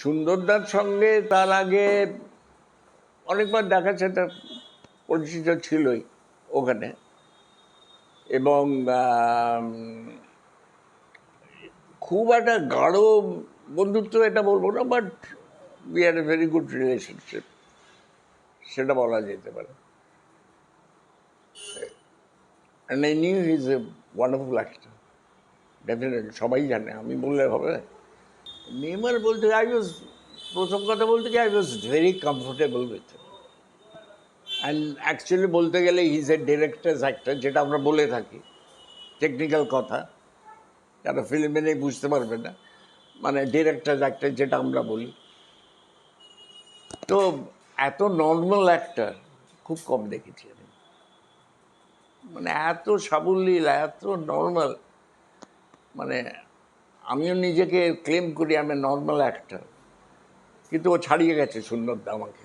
সুন্দরদার সঙ্গে তার আগে অনেকবার দেখা সেটা পরিচিত ছিলই ওখানে, এবং খুব একটা গাঢ় বন্ধুত্ব এটা বলবো না, but we are a very good relationship, সেটা বলা যেতে পারে। And I knew he is a wonderful actor, definitely সবাই জানে, আমি বললে হবে। নেইমার বলতে প্রথম কথা বলতে কি, I was very comfortable with. And actually বলতে গেলে he is a directors actor, যেটা আমরা বলে থাকি, টেকনিক্যাল কথা, যারা ফিল্মে নেই বুঝতে পারবে না, মানে ডিরেক্টার্স অ্যাক্টর যেটা আমরা বলি। তো এত নর্মাল অ্যাক্টর খুব কম দেখেছি আমি, মানে এত সাবলীল, এত নর্মাল। মানে আমিও নিজেকে ক্লেম করি আমি নর্মাল অ্যাক্টর, কিন্তু ও ছাড়িয়ে গেছে সুন্দরদা আমাকে।